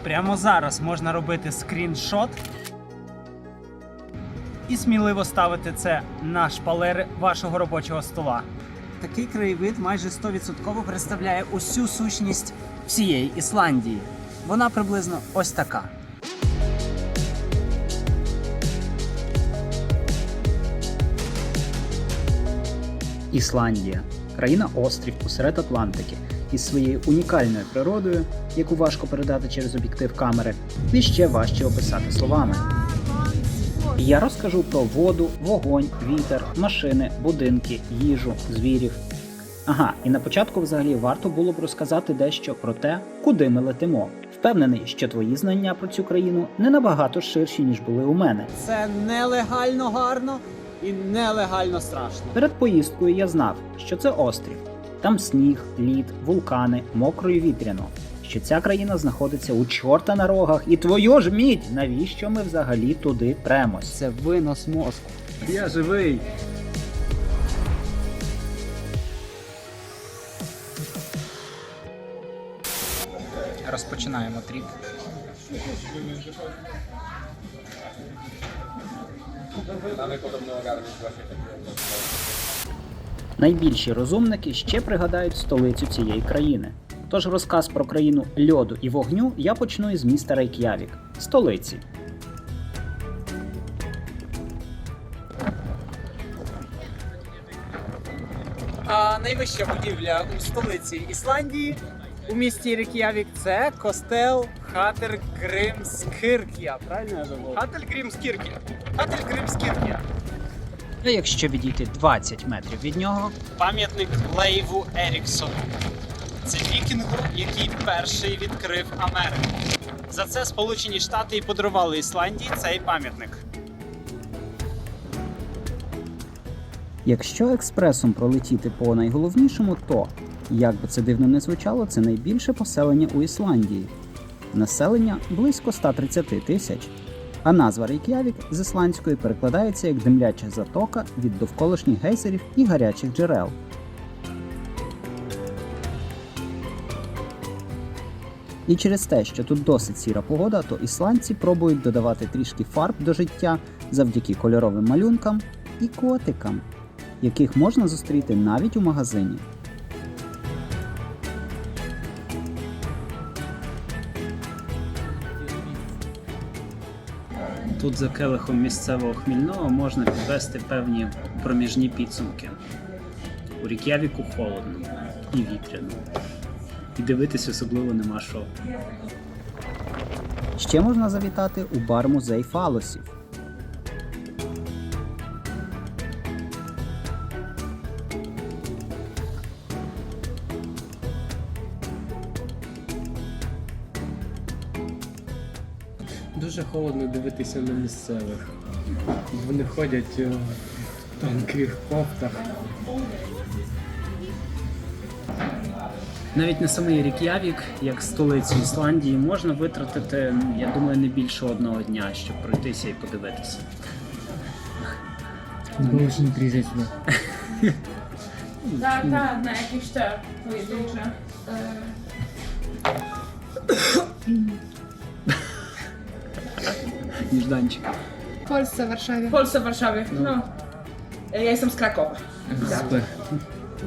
Прямо зараз можна робити скріншот і сміливо ставити це на шпалери вашого робочого стола. Такий краєвид майже 100% представляє усю сущність всієї Ісландії. Вона приблизно ось така. Ісландія – країна-острів посеред Атлантики із своєю унікальною природою, яку важко передати через об'єктив камери, і ще важче описати словами. Я розкажу про воду, вогонь, вітер, машини, будинки, їжу, звірів. Ага, і на початку взагалі варто було б розказати дещо про те, куди ми летимо. Впевнений, що твої знання про цю країну не набагато ширші, ніж були у мене. Це нелегально гарно і нелегально страшно. Перед поїздкою я знав, що це острів. Там сніг, лід, вулкани, мокро і вітряно. Що ця країна знаходиться у чорта на рогах. І твою ж мідь! Навіщо ми взагалі туди премось? Це винос мозку. Я живий! Розпочинаємо тріп. Найбільші розумники ще пригадають столицю цієї країни. Тож розказ про країну льоду і вогню я почну із міста Рейк'явік – столиці. А найвища будівля у столиці Ісландії у місті Рейк'явік – це костел Хатергримскиркja. Правильно я забув? Хатергримскиркja. Хатергримскиркja. А якщо відійти 20 метрів від нього – пам'ятник Лейву Еріксону. Це вікінгу, який перший відкрив Америку. За це Сполучені Штати і подарували Ісландії цей пам'ятник. Якщо експресом пролетіти по найголовнішому, то, як би це дивно не звучало, це найбільше поселення у Ісландії. Населення близько 130 тисяч. А назва Рейк'явік з ісландської перекладається як «димляча затока» від довколишніх гейзерів і гарячих джерел. І через те, що тут досить сіра погода, то ісландці пробують додавати трішки фарб до життя завдяки кольоровим малюнкам і котикам, яких можна зустріти навіть у магазині. Тут за келихом місцевого хмільного можна підвести певні проміжні підсумки. У Рейк'явіку холодно і вітряно. І дивитись особливо нема що. Ще можна завітати у бар-музей фалосів. Дуже холодно дивитися на місцевих. Вони ходять в тонких кофтах. Навіть на самий Рейк'явік, як столицю Ісландії, можна витратити, я думаю, не більше одного дня, щоб пройтися і подивитися. Більше не приїжджай сюди. Tak, na jakieś te pojedyncze. Ніжданчик. W Polsce, w Warszawie. W Polsce, w Warszawie. No. Ja jestem z Krakowa. Super.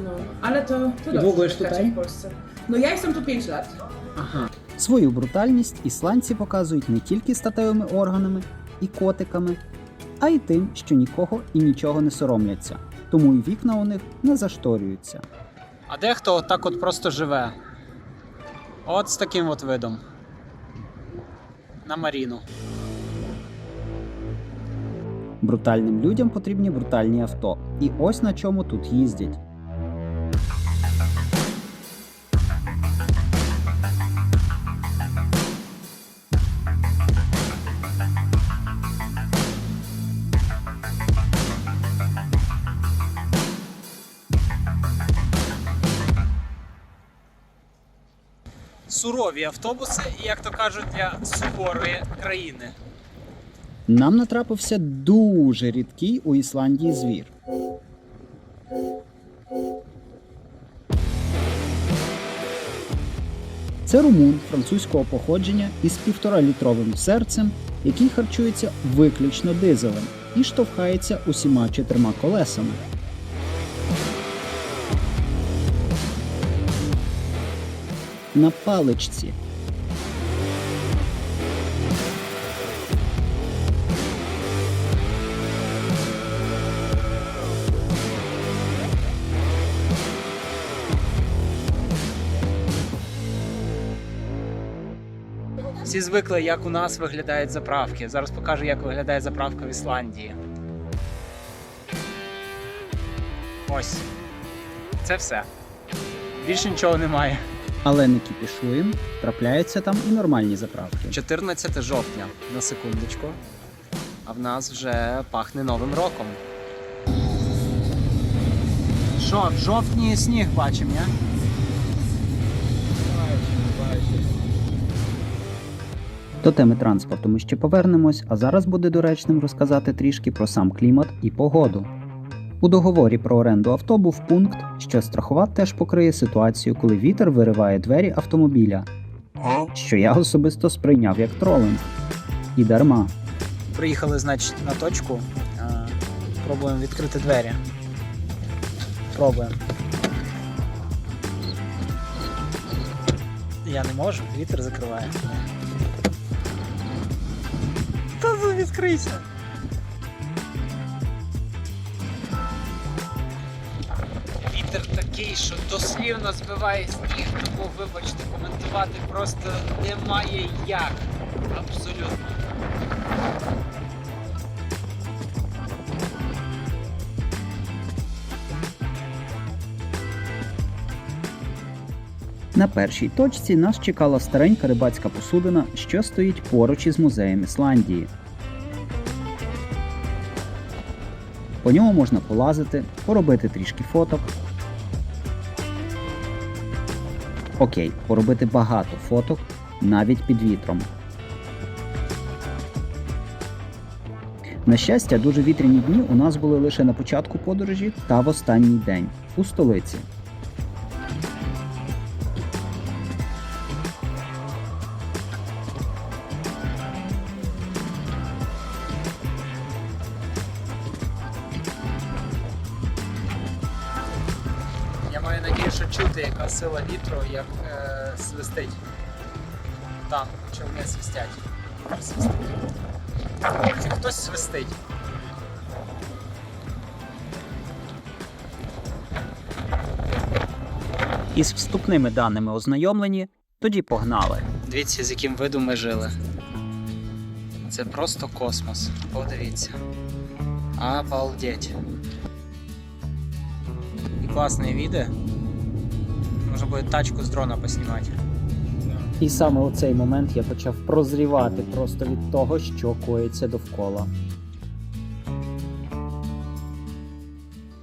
No. Ale to dobrze, długo że już mieszkacie tutaj? w Polsce. No ja jestem tu 5 lat. Ага. Свою брутальність ісландці показують не тільки статевими органами і котиками, а й тим, що нікого і нічого не соромляться. Тому і вікна у них не зашторюються. А дехто отак от просто живе. От з таким от видом. На Маріну. Брутальним людям потрібні брутальні авто. І ось на чому тут їздять. Сурові автобуси, як то кажуть, для суворої країни. Нам натрапився дуже рідкий у Ісландії звір. Це румун французького походження із 1,5-літровим серцем, який харчується виключно дизелем і штовхається усіма 4 колесами. На паличці. Всі звикли, як у нас виглядають заправки. Зараз покажу, як виглядає заправка в Ісландії. Ось. Це все. Більше нічого немає. Але не кіпішуємо, трапляються там і нормальні заправки. 14 жовтня, на секундочку. А в нас вже пахне Новим роком. Що, в жовтні сніг бачимо, ні? До теми транспорту ми ще повернемось, а зараз буде доречним розказати трішки про сам клімат і погоду. У договорі про оренду авто був пункт, що страховат теж покриє ситуацію, коли вітер вириває двері автомобіля, що я особисто сприйняв як тролинг. І дарма. Приїхали, значить, на точку. Пробуємо відкрити двері. Пробуємо. Я не можу, вітер закриває. Та ну відкрийся! Вітер такий, що дослівно збиває сніг, тому, вибачте, коментувати просто немає як. Абсолютно. На першій точці нас чекала старенька рибацька посудина, що стоїть поруч із музеєм Ісландії. По ньому можна полазити, поробити трішки фоток. Окей, поробити багато фоток, навіть під вітром. На щастя, дуже вітряні дні у нас були лише на початку подорожі та в останній день у столиці. Я маю надію, що чути, яка сила вітру, як свистить. Там човни свистять. Чи хтось свистить. Із вступними даними ознайомлені, тоді погнали. Дивіться, з яким видом ми жили. Це просто космос. Подивіться. Обалдеть. І класне відео. Можна буде тачку з дрона поснімати. І саме у цей момент я почав прозрівати просто від того, що коїться довкола.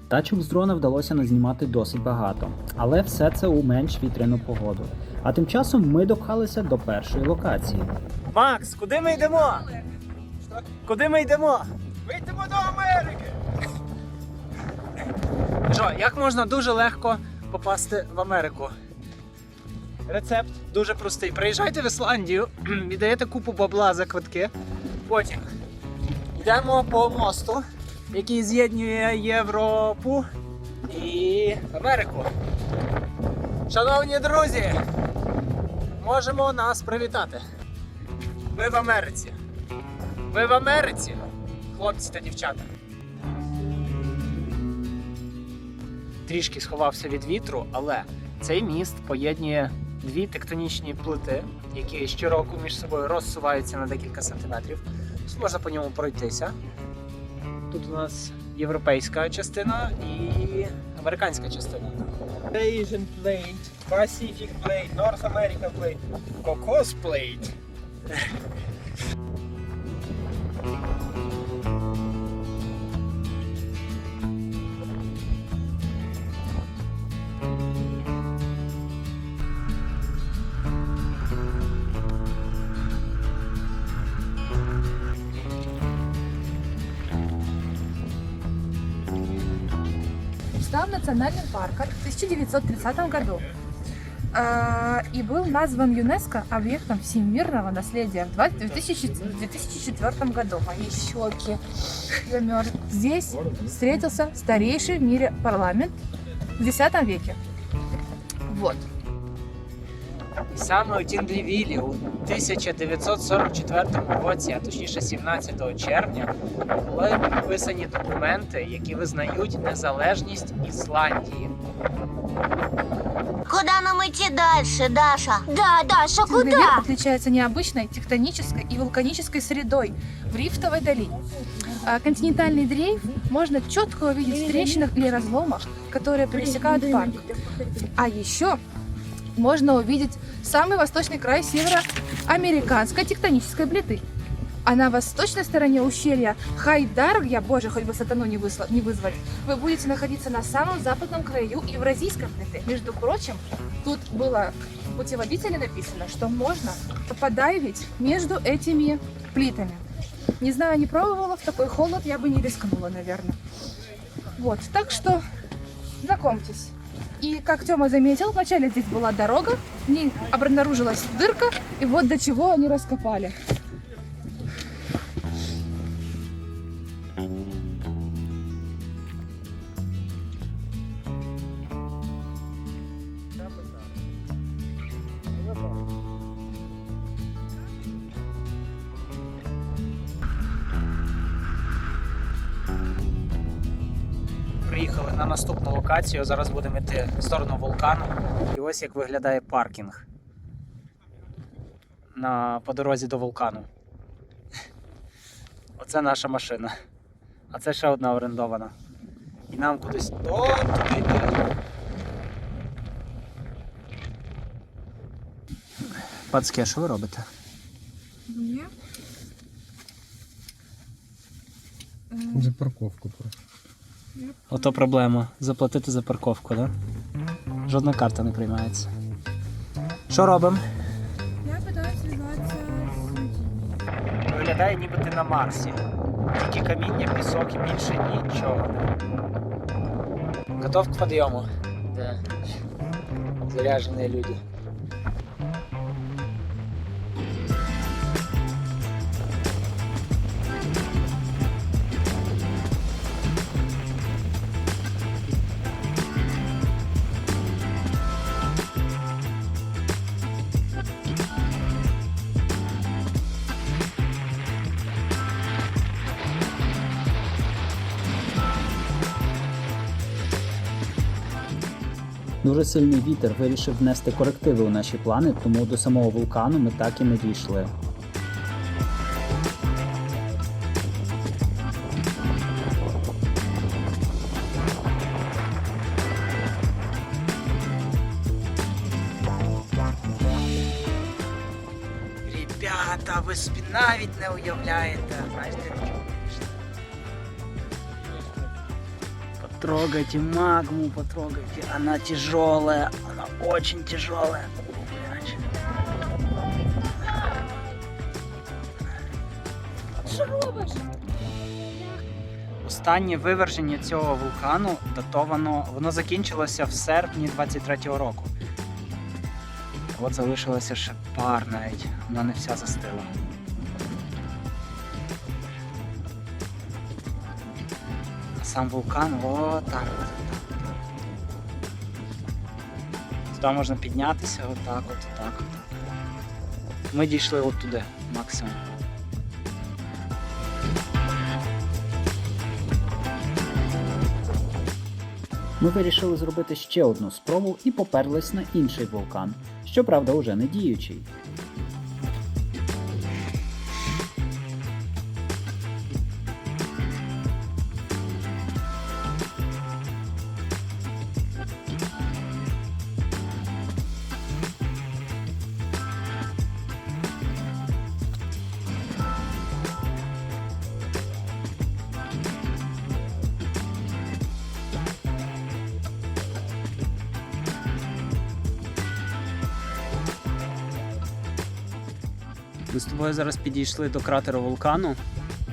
Тачок з дрона вдалося назнімати досить багато, але все це у менш вітряну погоду. А тим часом ми допхалися до першої локації. Макс, куди ми йдемо? Куди ми йдемо? Ми йдемо до Америки! Що, як можна дуже легко попасти в Америку? Рецепт дуже простий. Приїжджайте в Ісландію, віддаєте купу бабла за квитки. Потім йдемо по мосту, який з'єднує Європу і Америку. Шановні друзі, можемо нас привітати. Ви в Америці. Ви в Америці, хлопці та дівчата. Трішки сховався від вітру, але цей міст поєднує дві тектонічні плити, які щороку між собою розсуваються на декілька сантиметрів. Можна по ньому пройтися. Тут у нас європейська частина і американська частина. Asian plate, Pacific plate, North America plate, Cocos plate. Стал национальным парком в 1930 году. и был назван ЮНЕСКО объектом всемирного наследия в 2004 году. Мои щеки замерзли. Здесь встретился старейший в мире парламент в X веке. Вот. Саме у Тінглівілі у 1944 році, а точніше 17 червня, були підписані документи, які визнають незалежність Ісландії. Куда нам идти дальше, Даша? Да, Даша, Тинглевир отличается необычной тектонической и вулканической средой в рифтовой долине. Континентальный дрейф можно четко увидеть в трещинах или разломах, которые пересекают парк. А еще можно увидеть самый восточный край североамериканской тектонической плиты. А на восточной стороне ущелья Хайдаргья, боже, хоть бы сатану не вызвать, вы будете находиться на самом западном краю Евразийской плиты. Между прочим, тут было в путеводителе написано, что можно подайвить между этими плитами. Не знаю, не пробовала, в такой холод я бы не рискнула, наверное. Вот, так что знакомьтесь. И как Тёма заметил, вначале здесь была дорога, в ней обнаружилась дырка, и вот до чего они раскопали. Приїхали на наступну локацію, зараз будемо йти в сторону вулкану. І ось як виглядає паркінг по дорозі до вулкану. Оце наша машина. А це ще одна орендована. І нам кудись туди йти. Пацки, що ви робите? Ні. За парковку просто. Ото проблема. Заплатити за парковку, так? Да? Жодна карта не приймається. Що робимо? Я пытаюсь связаться с людьми. Виглядає, ніби ти на Марсі. Тільки каміння, пісок і більше нічого. Готов к підйому? Да. Заряжені люди. Дуже сильний вітер вирішив внести корективи у наші плани, тому до самого вулкану ми так і не дійшли. Ребята, ви собі навіть не уявляєте. Знаєте, потрогайте магму, потрогайте. Она тяжелая, она очень тяжелая. Що робиш? Останнє виверження цього вулкану датовано, воно закінчилося в серпні 23-го року. От залишилося ще пар навіть, вона не вся застила. А сам вулкан, о, там. Туди можна піднятися, отак, отак. Ми дійшли от туди, максимум. Ми вирішили зробити ще одну спробу і поперлись на інший вулкан, щоправда уже не діючий. Ми з тобою зараз підійшли до кратеру вулкану.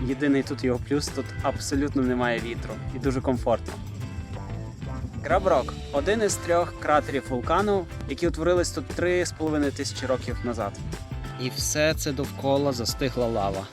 Єдиний тут його плюс, тут абсолютно немає вітру і дуже комфортно. Краб-Рок – один із 3 кратерів вулкану, які утворились тут 3,5 тисячі років назад. І все це довкола застигла лава.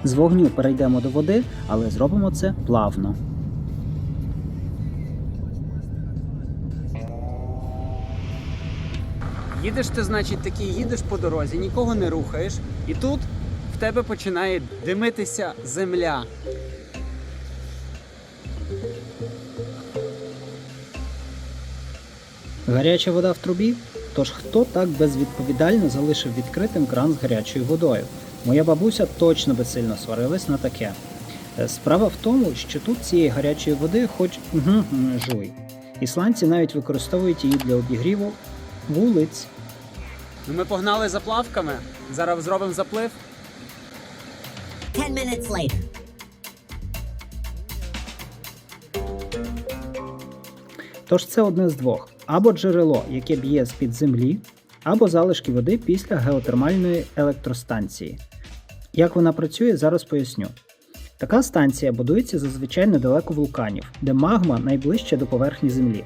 З вогню перейдемо до води, але зробимо це плавно. Їдеш ти, значить, такий, їдеш по дорозі, нікого не рухаєш, і тут в тебе починає димитися земля. Гаряча вода в трубі? Тож хто так безвідповідально залишив відкритим кран з гарячою водою? Моя бабуся точно би сильно сварилась на таке. Справа в тому, що тут цієї гарячої води хоч жуй. Ісландці навіть використовують її для обігріву вулиць. Ну, ми погнали за плавками, зараз зробимо заплив. 10 minutes later. Тож це одне з двох. Або джерело, яке б'є з-під землі, або залишки води після геотермальної електростанції. Як вона працює, зараз поясню. Така станція будується зазвичай недалеко вулканів, де магма найближче до поверхні землі.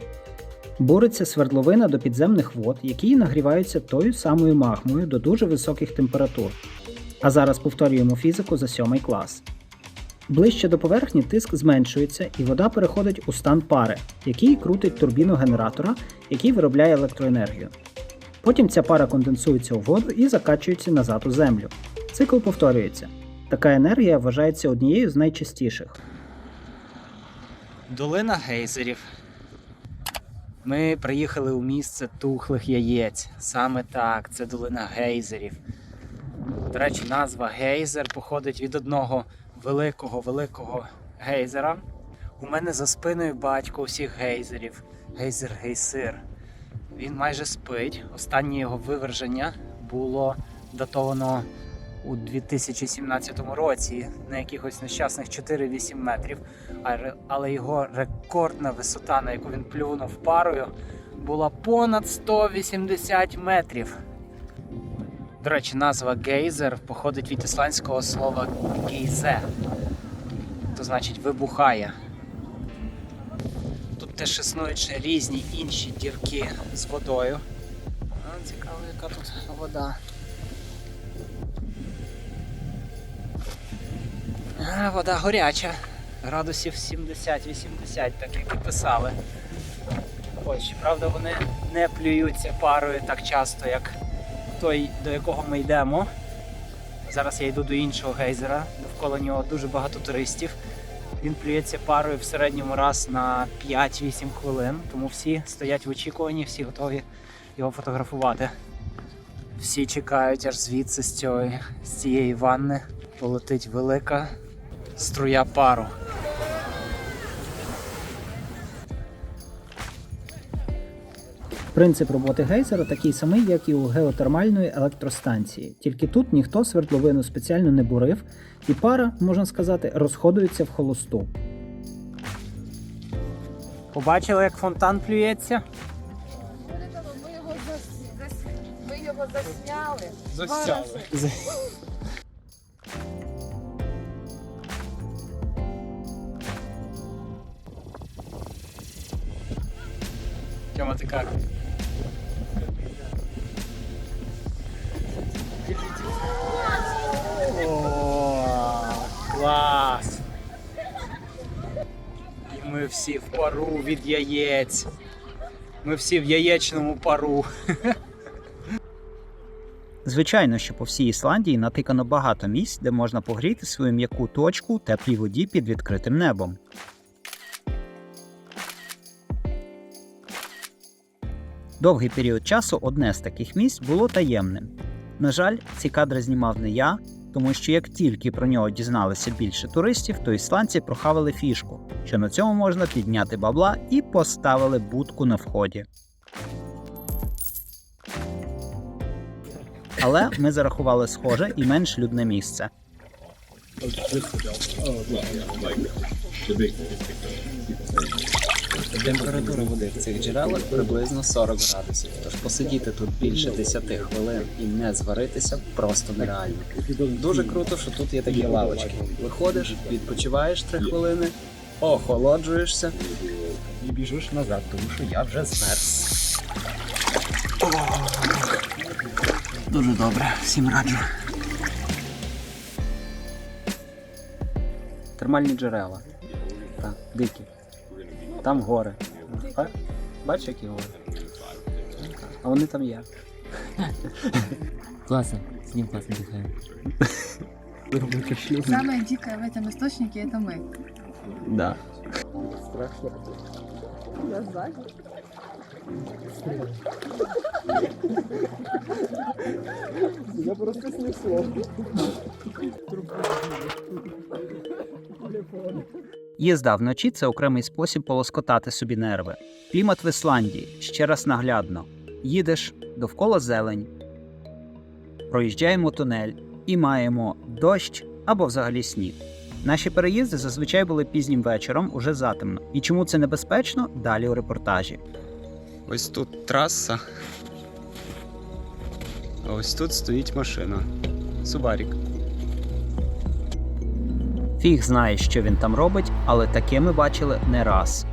Буриться свердловина до підземних вод, які нагріваються тою самою магмою до дуже високих температур. А зараз повторюємо фізику за 7 клас. Ближче до поверхні тиск зменшується і вода переходить у стан пари, який крутить турбіну генератора, який виробляє електроенергію. Потім ця пара конденсується у воду і закачується назад у землю. Цикл повторюється. Така енергія вважається однією з найчастіших. Долина гейзерів. Ми приїхали у місце тухлих яєць. Саме так, це долина гейзерів. До речі, назва гейзер походить від одного великого гейзера. У мене за спиною батько усіх гейзерів. Гейзер Гейсир. Він майже спить. Останнє його виверження було датовано у 2017 році на якихось нещасних 4-8 метрів. Але його рекордна висота, на яку він плюнув парою, була понад 180 метрів. До речі, назва гейзер походить від ісландського слова гейзе. То значить вибухає. Тут теж існують ще різні інші дірки з водою. Цікаво, яка тут вода. Вода горяча. Градусів 70-80, так як і писали. Ось, правда, вони не плюються парою так часто, як той, до якого ми йдемо. Зараз я йду до іншого гейзера, довкола нього дуже багато туристів. Він плюється парою в середньому раз на 5-8 хвилин, тому всі стоять в очікуванні, всі готові його фотографувати. Всі чекають, аж звідси з цієї ванни полетить велика струя пару. Принцип роботи гейзера такий самий, як і у геотермальної електростанції. Тільки тут ніхто свердловину спеціально не бурив, і пара, можна сказати, розходується в холосту. Побачили, як фонтан плюється? Ми його засняли. Засяли. Тьома, ти як? О, клас! І ми всі в пару від яєць. Ми всі в яєчному пару. Звичайно, що по всій Ісландії натикано багато місць, де можна погріти свою м'яку точку у теплій воді під відкритим небом. Довгий період часу одне з таких місць було таємним. На жаль, ці кадри знімав не я, тому що як тільки про нього дізналися більше туристів, то ісландці прохавали фішку, що на цьому можна підняти бабла, і поставили будку на вході. Але ми зарахували схоже і менш людне місце. Температура води в цих джерелах приблизно 40 градусів, тож посидіти тут більше 10 хвилин і не зваритися просто нереально. Дуже круто, що тут є такі лавочки. Виходиш, відпочиваєш 3 хвилини, охолоджуєшся і біжиш назад, тому що я вже змерз. Дуже добре, всім раджу. Термальні джерела. Так, дикі. Там гори. Бачиш, які гори? А вони там є. Классно, с ним классно дыхаем. Самое дикое в этом источнике — это мы. Да. Їзда вночі – це окремий спосіб полоскотати собі нерви. Клімат в Ісландії ще раз наглядно. Їдеш, довкола зелень, проїжджаємо тунель і маємо дощ або взагалі сніг. Наші переїзди зазвичай були пізнім вечором, уже затемно. І чому це небезпечно – далі у репортажі. Ось тут траса. А ось тут стоїть машина. Субарік. Фіг знає, що він там робить, але таке ми бачили не раз.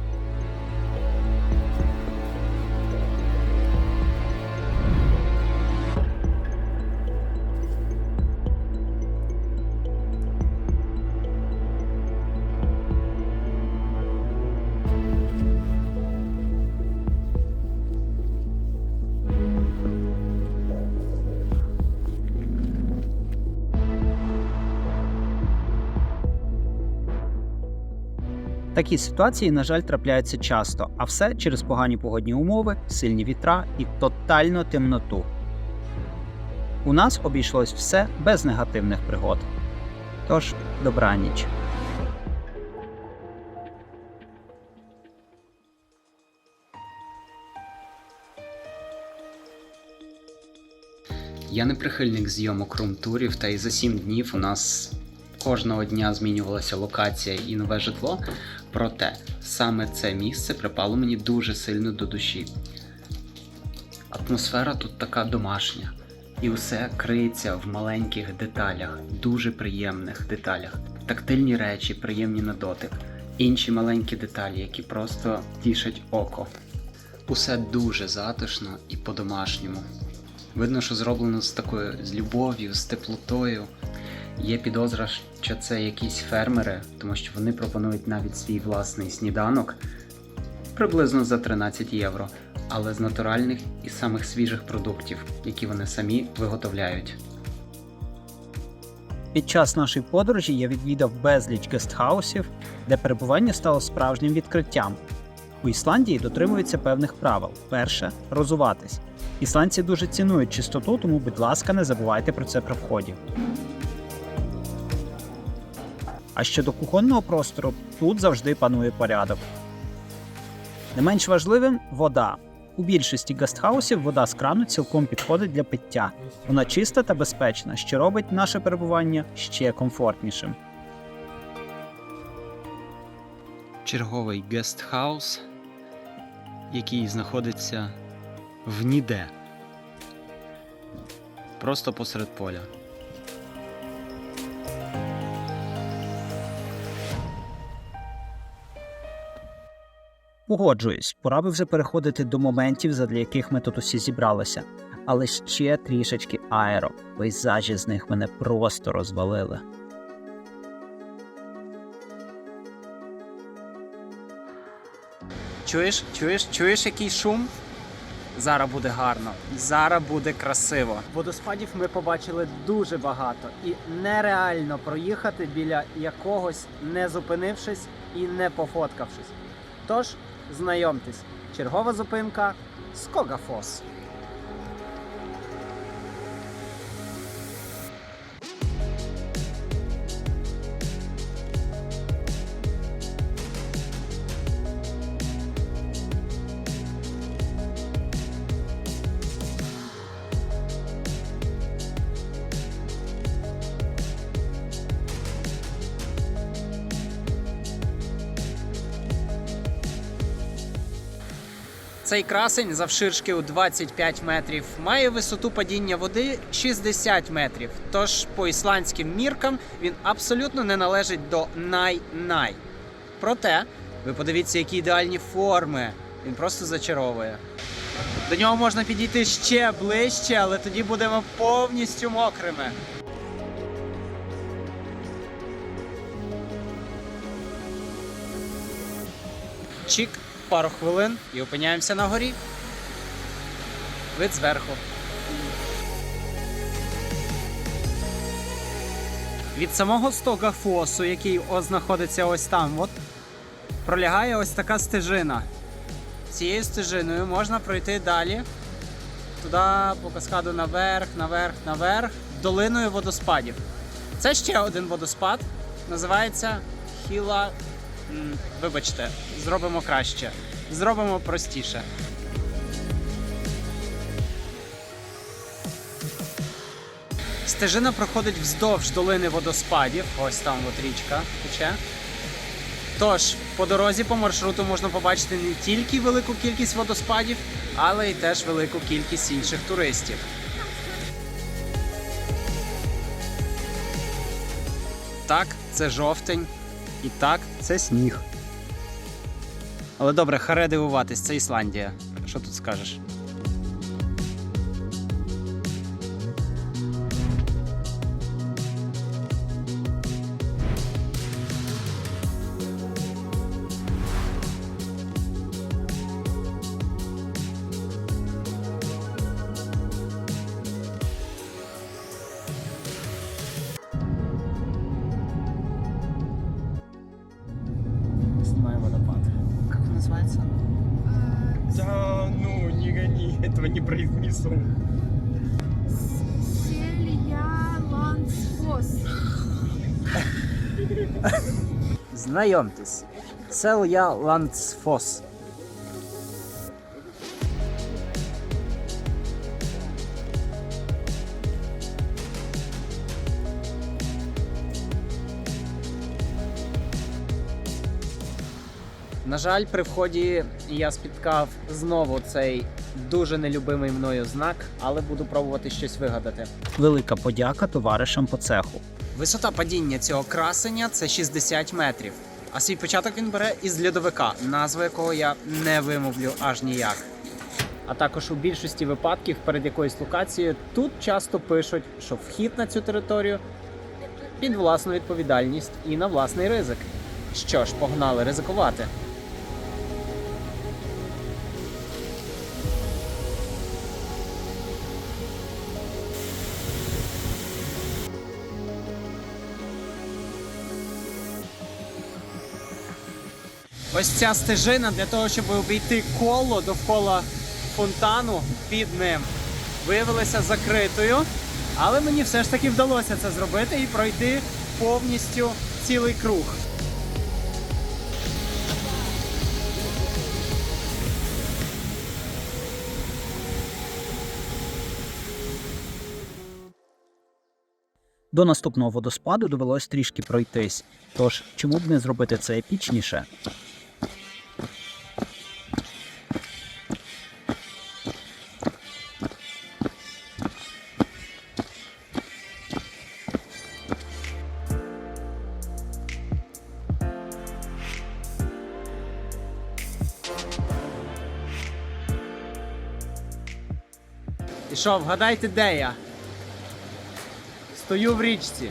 Такі ситуації, на жаль, трапляються часто, а все через погані погодні умови, сильні вітра і тотальну темноту. У нас обійшлось все без негативних пригод. Тож, добраніч. Я не прихильник зйомок рум-турів, та й за 7 днів у нас кожного дня змінювалася локація і нове житло, проте саме це місце припало мені дуже сильно до душі. Атмосфера тут така домашня, і усе криється в маленьких деталях, дуже приємних деталях. Тактильні речі, приємні на дотик, інші маленькі деталі, які просто тішать око. Усе дуже затишно і по-домашньому. Видно, що зроблено з такою з любов'ю, з теплотою. Є підозра, що це якісь фермери, тому що вони пропонують навіть свій власний сніданок приблизно за 13 євро, але з натуральних і самих свіжих продуктів, які вони самі виготовляють. Під час нашої подорожі я відвідав безліч гестхаусів, де перебування стало справжнім відкриттям. У Ісландії дотримуються певних правил. Перше – розуватись. Ісландці дуже цінують чистоту, тому, будь ласка, не забувайте про це при вході. А щодо кухонного простору, тут завжди панує порядок. Не менш важливим – вода. У більшості гестхаусів вода з крану цілком підходить для пиття. Вона чиста та безпечна, що робить наше перебування ще комфортнішим. Черговий гестхаус, який знаходиться в ніде. Просто посеред поля. Погоджуюсь, пора би вже переходити до моментів, задля яких ми тут усі зібралися. Але ще трішечки аеро. Пейзажі з них мене просто розвалили. Чуєш який шум? Зараз буде гарно, зараз буде красиво. Водоспадів ми побачили дуже багато і нереально проїхати біля якогось, не зупинившись і не пофоткавшись. Тож, знайомтесь, чергова зупинка – Скогафос. Цей красень завширшки у 25 метрів має висоту падіння води 60 метрів. Тож по ісландським міркам він абсолютно не належить до най-най. Проте, ви подивіться, які ідеальні форми. Він просто зачаровує. До нього можна підійти ще ближче, але тоді будемо повністю мокрими. Чик, пару хвилин і опиняємося на горі. Вид зверху. Від самого стока фосу, який знаходиться ось там, пролягає ось така стежина. Цією стежиною можна пройти далі, туди по каскаду наверх, наверх, наверх, долиною водоспадів. Це ще один водоспад, називається Хіла. Вибачте, зробимо краще, зробимо простіше. Стежина проходить вздовж долини водоспадів, ось там річка тече. Тож, по дорозі по маршруту можна побачити не тільки велику кількість водоспадів, але й теж велику кількість інших туристів. Так, це жовтень. І так, це сніг. Але добре, харе дивуватись, це Ісландія. Що тут скажеш? Снимаю водопад. Как он называется? Да, ну, не гони, этого не произнесу. Знайомтесь. Сел'я Ландсфос. На жаль, при вході я спіткав знову цей дуже нелюбимий мною знак, але буду пробувати щось вигадати. Велика подяка товаришам по цеху. Висота падіння цього красення – це 60 метрів. А свій початок він бере із льодовика, назву якого я не вимовлю аж ніяк. А також у більшості випадків перед якоюсь локацією тут часто пишуть, що вхід на цю територію під власну відповідальність і на власний ризик. Що ж, погнали ризикувати. Ось ця стежина для того, щоб обійти коло довкола фонтану під ним, виявилася закритою, але мені все ж таки вдалося це зробити і пройти повністю цілий круг. До наступного водоспаду довелось трішки пройтись, тож чому б не зробити це епічніше? І що, вгадайте, де я? Стою в річці.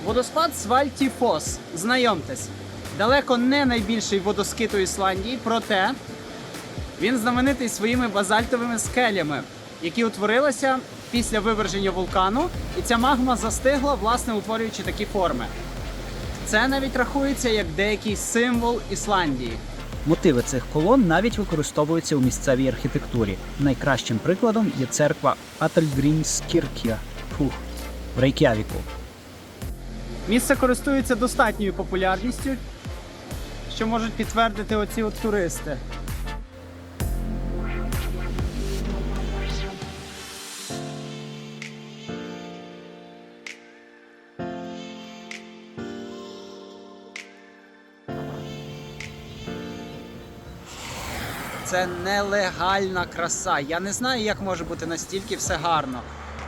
Водоспад Свальтіфос. Знайомтесь. Далеко не найбільший водоскит у Ісландії, проте він знаменитий своїми базальтовими скелями, які утворилися після виверження вулкану, і ця магма застигла, власне, утворюючи такі форми. Це навіть рахується як деякий символ Ісландії. Мотиви цих колон навіть використовуються у місцевій архітектурі. Найкращим прикладом є церква Ательгрімскіркя в Рейк'явіку. Місце користується достатньою популярністю, що можуть підтвердити оці туристи. Це нелегальна краса. Я не знаю, як може бути настільки все гарно.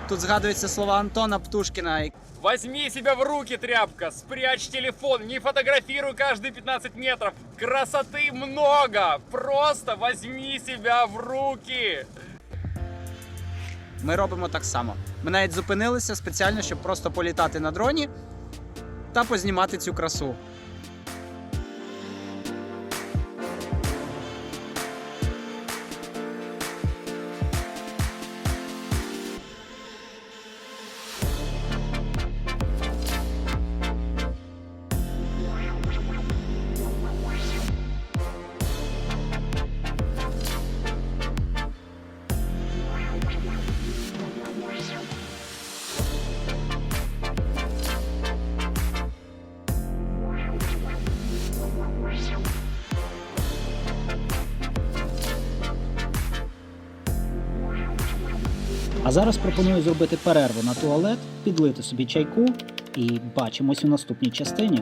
Тут згадуються слова Антона Птушкіна. Возьми себя в руки, тряпка, спрячь телефон, не фотографируй каждые 15 метров. Красоты много, просто возьми себя в руки. Ми робимо так само. Ми навіть зупинилися спеціально, щоб просто політати на дроні та познімати цю красу. А зараз пропоную зробити перерву на туалет, підлити собі чайку і бачимось у наступній частині.